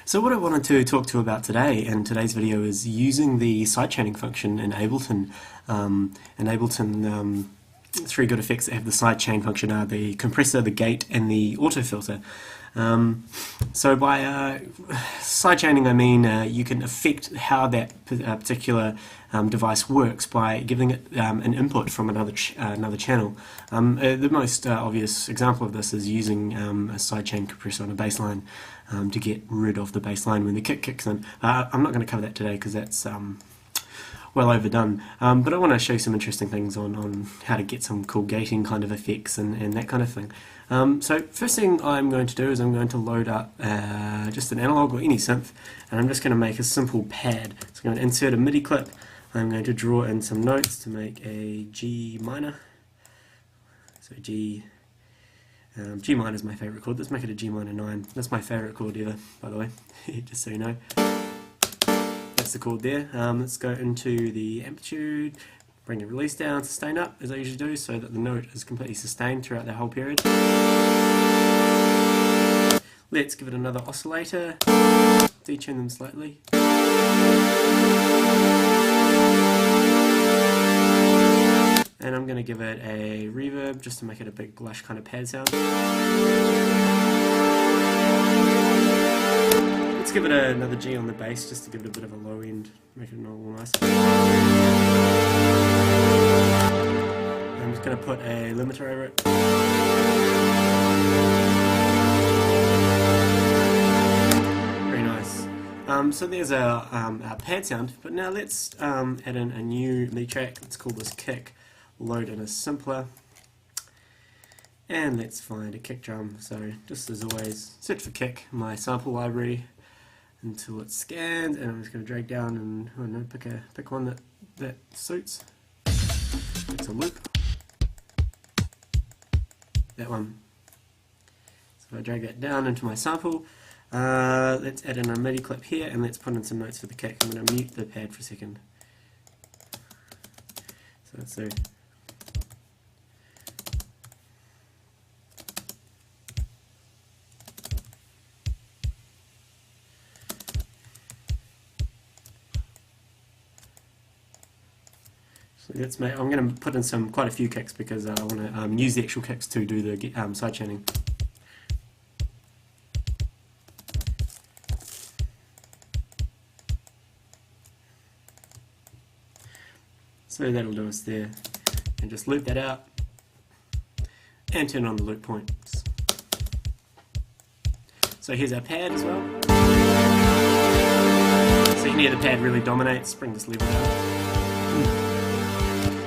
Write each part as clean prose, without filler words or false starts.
So what I wanted to talk to you about today in today's video is using the sidechaining function in Ableton. Three good effects that have the sidechain function are the compressor, the gate, and the autofilter. So by sidechaining I mean you can affect how that particular device works by giving it an input from another channel. The most obvious example of this is using a sidechain compressor on a bass line to get rid of the bass line when the kick kicks in. I'm not going to cover that today because that's well overdone, but I want to show you some interesting things on how to get some cool gating kind of effects and that kind of thing. So first thing I'm going to do is I'm going to load up just an analog or any synth, and I'm just going to make a simple pad. So I'm going to insert a MIDI clip. I'm going to draw in some notes to make a G minor. So G minor is my favourite chord. Let's make it a G minor 9. That's my favourite chord ever, by the way, just so you know. That's the chord there. Let's go into the amplitude, bring the release down, sustain up, as I usually do, so that the note is completely sustained throughout the whole period. Let's give it another oscillator, detune them slightly. And I'm going to give it a reverb just to make it a big lush kind of pad sound. Let's give it another G on the bass just to give it a bit of a low end, make it all nice. I'm just going to put a limiter over it. Very nice. So there's our pad sound, but now let's add in a new MIDI track. Let's call this kick. Load in a simpler, and let's find a kick drum. So just as always, search for kick in my sample library until it's scanned, and I'm just going to drag down and I don't know, pick one that suits. It's a loop. That one. So if I drag that down into my sample, let's add in a MIDI clip here, and let's put in some notes for the kick. I'm going to mute the pad for a second. So let's do. So I'm going to put in quite a few kicks because I want to use the actual kicks to do the sidechaining. So that'll do us there, and just loop that out and turn on the loop points. So here's our pad as well. So you can hear the pad really dominates. Bring this level down.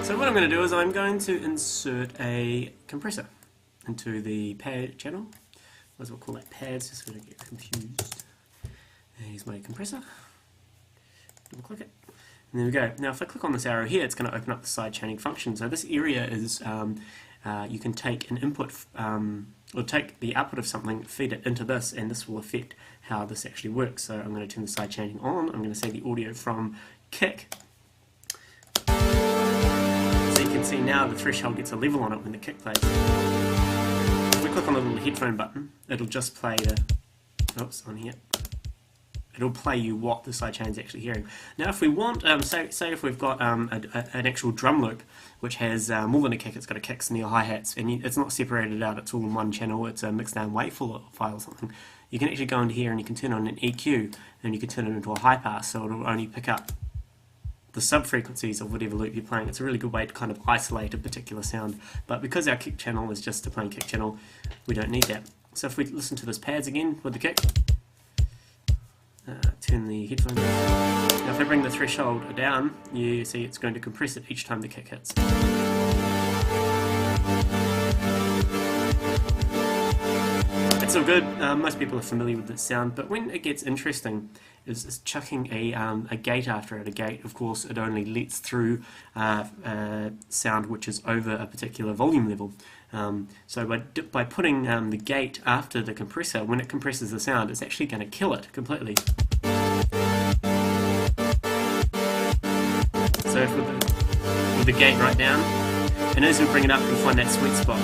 So what I'm going to do is I'm going to insert a compressor into the pad channel. Might as well call that pads just so I don't get confused. Here's my compressor. Double click it. And there we go. Now if I click on this arrow here, it's going to open up the sidechaining function. So this area is, you can take an input, or take the output of something, feed it into this, and this will affect how this actually works. So I'm going to turn the sidechaining on. I'm going to say the audio from kick. So you can see now the threshold gets a level on it when the kick plays. If we click on the little headphone button, it'll just play the, oops, on here. It'll play you what the sidechain's actually hearing. Now if we want, say if we've got an actual drum loop which has more than a kick, it's got a kick, snare, hi-hats, and it's not separated out, it's all in one channel, it's a mixed down WAV file or something, you can actually go into here and you can turn on an EQ, and you can turn it into a high pass, so it'll only pick up the sub-frequencies of whatever loop you're playing. It's a really good way to kind of isolate a particular sound, but because our kick channel is just a plain kick channel, we don't need that. So if we listen to this pads again with the kick, turn the headphones off. Now if I bring the threshold down, you see it's going to compress it each time the kick hits. It's all good. Most people are familiar with this sound, but when it gets interesting is chucking a gate after it. A gate, of course, it only lets through sound which is over a particular volume level. So by putting the gate after the compressor, when it compresses the sound, it's actually going to kill it completely. So if with the gate right down, and as we bring it up, we find that sweet spot.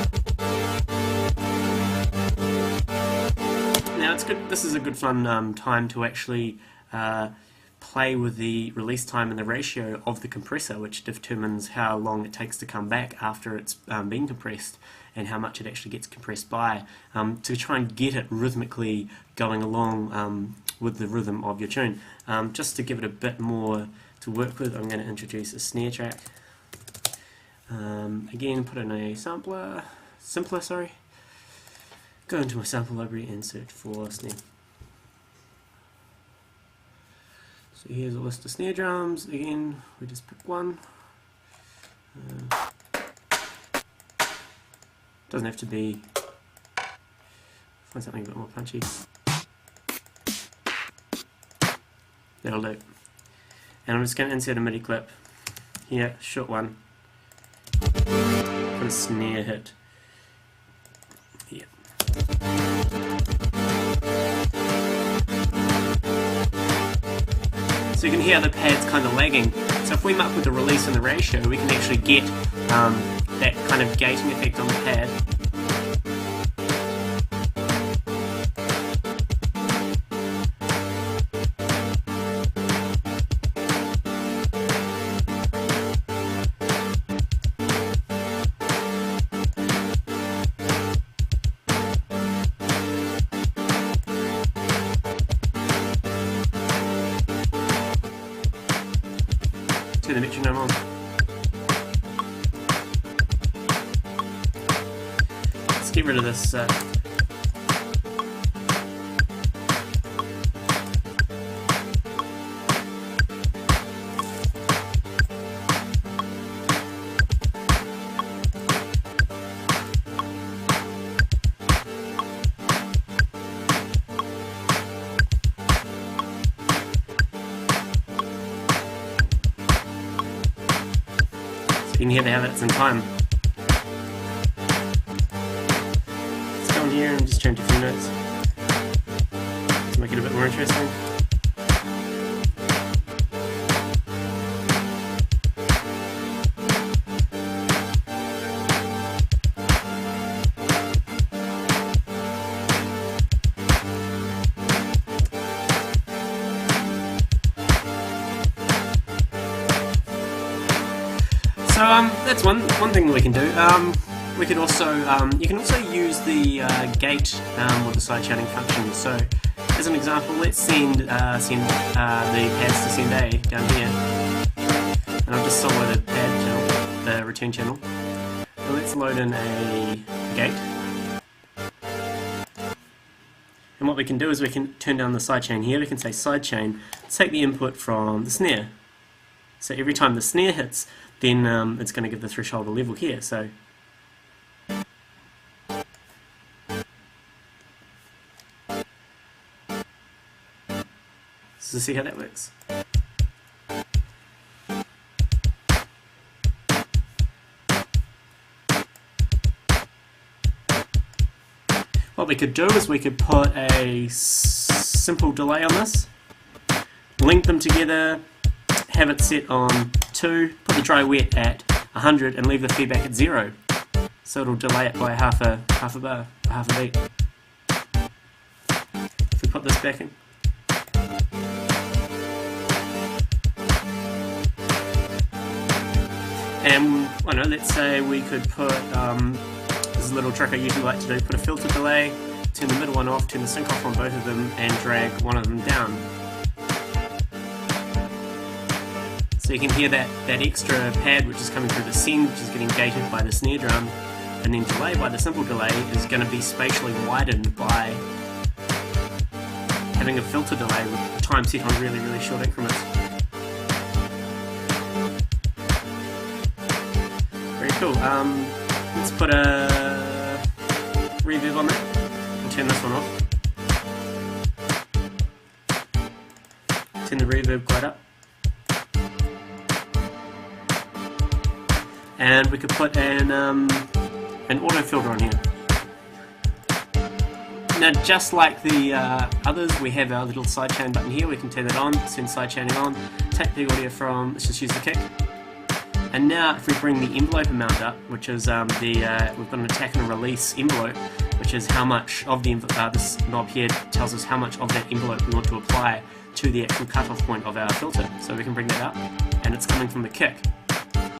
good. This is a good fun time to actually play with the release time and the ratio of the compressor, which determines how long it takes to come back after it's been compressed and how much it actually gets compressed by, to try and get it rhythmically going along with the rhythm of your tune. Just to give it a bit more to work with, I'm going to introduce a snare track. Again, put in a simpler, sorry. Go into my sample library and search for snare. So here's a list of snare drums. Again, we just pick one. Doesn't have to be. Find something a bit more punchy. That'll do. And I'm just going to insert a MIDI clip here, short one. Put a snare hit here. So you can hear the pad's kind of lagging. So if we muck with the release and the ratio, we can actually get that kind of gating effect on the pad. Turn the metronome on. Let's get rid of this. You can hear how that's in time. Let's go in here and just change a few notes to make it a bit more interesting. So that's one thing we can do. We could also you can also use the gate or the sidechaining function. So as an example, let's send the pads to send A down here, and I've just soloed the pad channel, the return channel. So let's load in a gate. And what we can do is we can turn down the sidechain here. We can say sidechain, take the input from the snare. So every time the snare hits, then it's going to give the threshold a level here. So see how that works. What we could do is we could put a simple delay on this, link them together, have it set on 2, put the dry wet at 100 and leave the feedback at 0. So it'll delay it by half a bar, half a beat. If we put this back in. And I know, let's say we could put, this is a little trick I usually like to do, put a filter delay, turn the middle one off, turn the sync off on both of them, and drag one of them down. So you can hear that extra pad which is coming through the send, which is getting gated by the snare drum, and then delay by the simple delay is going to be spatially widened by having a filter delay with the time set on really, really short increments. Very cool. Let's put a reverb on that and turn this one off. Turn the reverb quite up. And we could put an auto filter on here. Now, just like the others, we have our little sidechain button here. We can turn that on, send sidechaining on, take the audio from, let's just use the kick. And now if we bring the envelope amount up, which is we've got an attack and a release envelope, which which is how much of the this knob here tells us how much of that envelope we want to apply to the actual cutoff point of our filter. So we can bring that up, and it's coming from the kick.